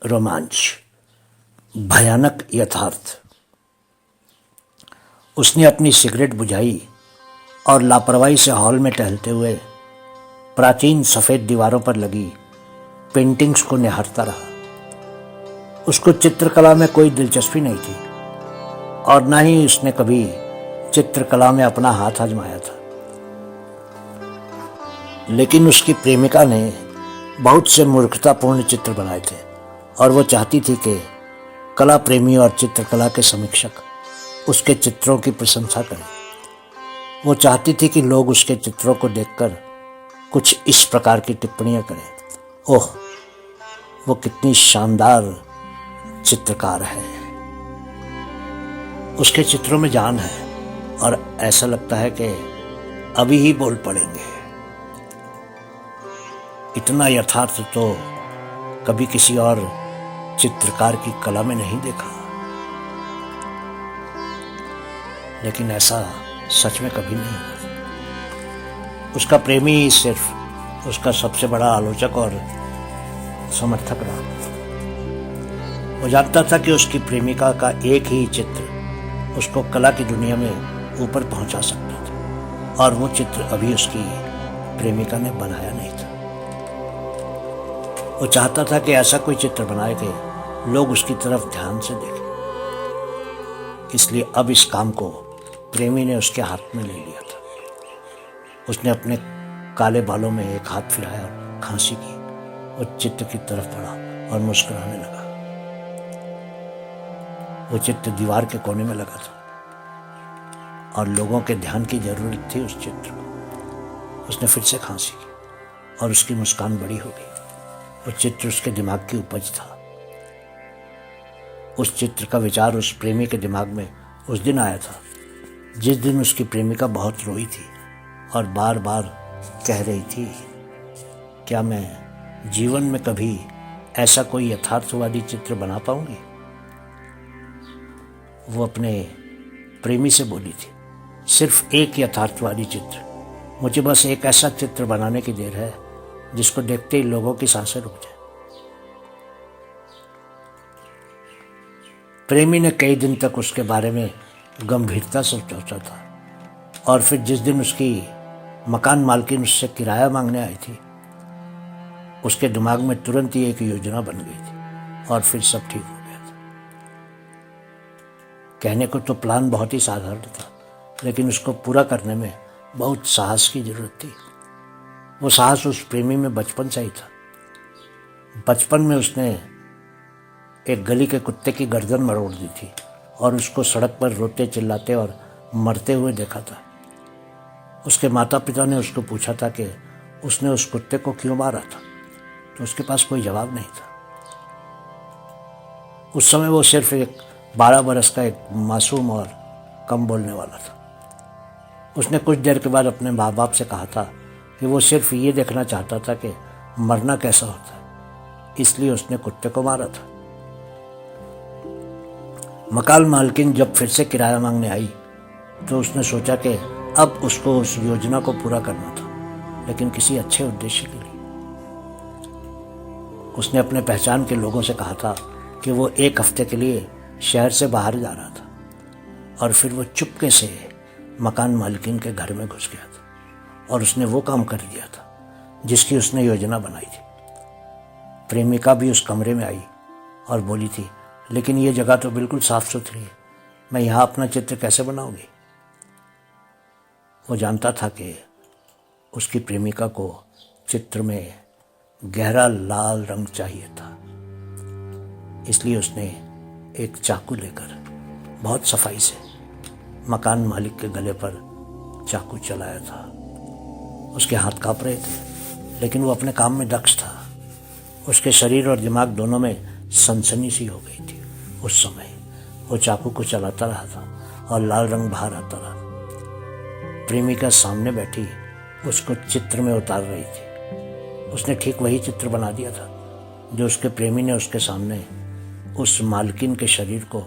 रोमांच, भयानक यथार्थ। उसने अपनी सिगरेट बुझाई और लापरवाही से हॉल में टहलते हुए प्राचीन सफ़ेद दीवारों पर लगी पेंटिंग्स को निहारता रहा। उसको चित्रकला में कोई दिलचस्पी नहीं थी और न ही उसने कभी चित्रकला में अपना हाथ आजमाया था। लेकिन उसकी प्रेमिका ने बहुत से मूर्खतापूर्ण चित्र बनाए थे और वो चाहती थी कि कला प्रेमी और चित्रकला के समीक्षक उसके चित्रों की प्रशंसा करें। वो चाहती थी कि लोग उसके चित्रों को देखकर कुछ इस प्रकार की टिप्पणियां करें, ओह वो कितनी शानदार चित्रकार है, उसके चित्रों में जान है और ऐसा लगता है कि अभी ही बोल पड़ेंगे। इतना यथार्थ तो कभी किसी और चित्रकार की कला में नहीं देखा। लेकिन ऐसा सच में कभी नहीं हुआ। उसका प्रेमी सिर्फ उसका सबसे बड़ा आलोचक और समर्थक रहा। वो जानता था कि उसकी प्रेमिका का एक ही चित्र उसको कला की दुनिया में ऊपर पहुंचा सकता था और वो चित्र अभी उसकी प्रेमिका ने बनाया नहीं था। वो चाहता था कि ऐसा कोई चित्र बनाए कि लोग उसकी तरफ ध्यान से देखें। इसलिए अब इस काम को प्रेमी ने उसके हाथ में ले लिया था। उसने अपने काले बालों में एक हाथ फिराया और खांसी की। वो चित्र की तरफ बढ़ा और मुस्कुराने लगा। वो चित्र दीवार के कोने में लगा था और लोगों के ध्यान की जरूरत थी उस चित्र को। उसने फिर से खांसी की और उसकी मुस्कान बड़ी हो गई। वो चित्र उसके दिमाग की उपज था। उस चित्र का विचार उस प्रेमी के दिमाग में उस दिन आया था जिस दिन उसकी प्रेमिका बहुत रोई थी और बार बार कह रही थी, क्या मैं जीवन में कभी ऐसा कोई यथार्थवादी चित्र बना पाऊंगी? वो अपने प्रेमी से बोली थी, सिर्फ एक यथार्थवादी चित्र, मुझे बस एक ऐसा चित्र बनाने की देर है जिसको देखते ही लोगों की सांसें रुक जाए। प्रेमी ने कई दिन तक उसके बारे में गंभीरता से सोचा था और फिर जिस दिन उसकी मकान मालकिन उससे किराया मांगने आई थी, उसके दिमाग में तुरंत ही एक योजना बन गई थी और फिर सब ठीक हो गया था। कहने को तो प्लान बहुत ही साधारण था, लेकिन उसको पूरा करने में बहुत साहस की जरूरत थी। वो साहस उस प्रेमी में बचपन से ही था। बचपन में उसने एक गली के कुत्ते की गर्दन मरोड़ दी थी और उसको सड़क पर रोते चिल्लाते और मरते हुए देखा था। उसके माता पिता ने उसको पूछा था कि उसने उस कुत्ते को क्यों मारा था, तो उसके पास कोई जवाब नहीं था। उस समय वो सिर्फ एक 12 बरस का एक मासूम और कम बोलने वाला था। उसने कुछ देर के बाद अपने माँ बाप से कहा था कि वो सिर्फ ये देखना चाहता था कि मरना कैसा होता है, इसलिए उसने कुत्ते को मारा था। मकान मालकिन जब फिर से किराया मांगने आई तो उसने सोचा कि अब उसको उस योजना को पूरा करना था, लेकिन किसी अच्छे उद्देश्य के लिए। उसने अपने पहचान के लोगों से कहा था कि वो एक हफ्ते के लिए शहर से बाहर जा रहा था और फिर वो चुपके से मकान मालकिन के घर में घुस गया था और उसने वो काम कर दिया था जिसकी उसने योजना बनाई थी। प्रेमिका भी उस कमरे में आई और बोली थी, लेकिन ये जगह तो बिल्कुल साफ सुथरी है, मैं यहाँ अपना चित्र कैसे बनाऊंगी? वो जानता था कि उसकी प्रेमिका को चित्र में गहरा लाल रंग चाहिए था, इसलिए उसने एक चाकू लेकर बहुत सफाई से मकान मालिक के गले पर चाकू चलाया था। उसके हाथ कांप रहे थे, लेकिन वो अपने काम में दक्ष था। उसके शरीर और दिमाग दोनों में सनसनी सी हो गई थी। उस समय वो चाकू को चलाता रहा था और लाल रंग बाहर आता रहा। प्रेमिका सामने बैठी उसको चित्र में उतार रही थी। उसने ठीक वही चित्र बना दिया था जो उसके प्रेमी ने उसके सामने उस मालकिन के शरीर को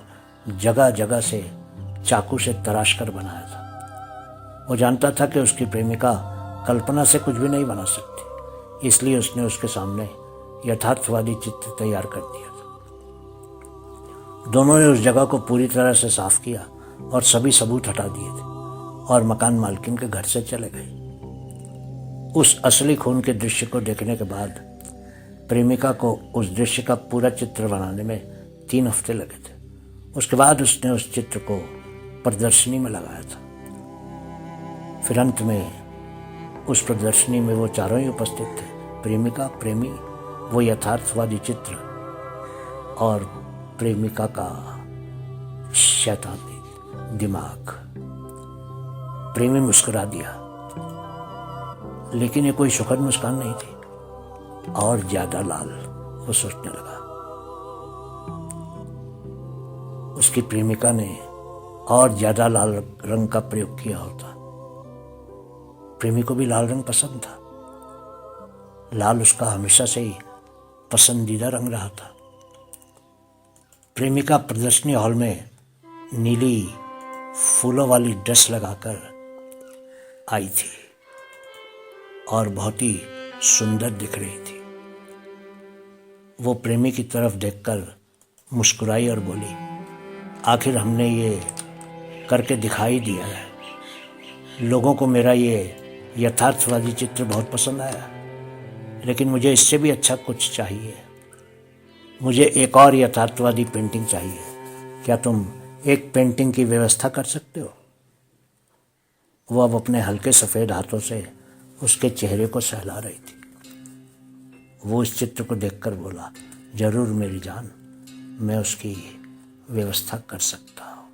जगह जगह से चाकू से तराश कर बनाया था। वो जानता था कि उसकी प्रेमिका कल्पना से कुछ भी नहीं बना सकती, इसलिए उसने उसके सामने यथार्थवादी चित्र तैयार कर दिया था। दोनों ने उस जगह को पूरी तरह से साफ किया और सभी सबूत हटा दिए थे और मकान मालकिन के घर से चले गए। उस असली खून के दृश्य को देखने के बाद प्रेमिका को उस दृश्य का पूरा चित्र बनाने में 3 हफ्ते लगे थे। उसके बाद उसने उस चित्र को प्रदर्शनी में लगाया था। फिर अंत में उस प्रदर्शनी में वो चारों ही उपस्थित थे, प्रेमिका, प्रेमी, वो यथार्थवादी चित्र और प्रेमिका का शैतानी दिमाग। प्रेमी मुस्कुरा दिया, लेकिन ये कोई सुखद मुस्कान नहीं थी, और ज्यादा लाल। वो सोचने लगा, उसकी प्रेमिका ने और ज्यादा लाल रंग का प्रयोग किया होता। प्रेमी को भी लाल रंग पसंद था। लाल उसका हमेशा से ही पसंदीदा रंग रहा था। प्रेमिका प्रदर्शनी हॉल में नीली फूलों वाली ड्रेस लगाकर आई थी और बहुत ही सुंदर दिख रही थी। वो प्रेमी की तरफ देखकर मुस्कुराई और बोली, आखिर हमने ये करके दिखाई दिया है। लोगों को मेरा ये यथार्थवादी चित्र बहुत पसंद आया, लेकिन मुझे इससे भी अच्छा कुछ चाहिए। मुझे एक और यथार्थवादी पेंटिंग चाहिए। क्या तुम एक पेंटिंग की व्यवस्था कर सकते हो? वो अब अपने हल्के सफ़ेद हाथों से उसके चेहरे को सहला रही थी। वो इस चित्र को देखकर बोला, जरूर मेरी जान, मैं उसकी व्यवस्था कर सकता हूँ।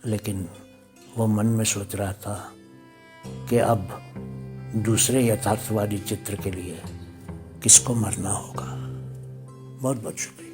लेकिन वो मन में सोच रहा था कि अब दूसरे यथार्थवादी चित्र के लिए किसको मरना होगा। बहुत बहुत शुक्रिया।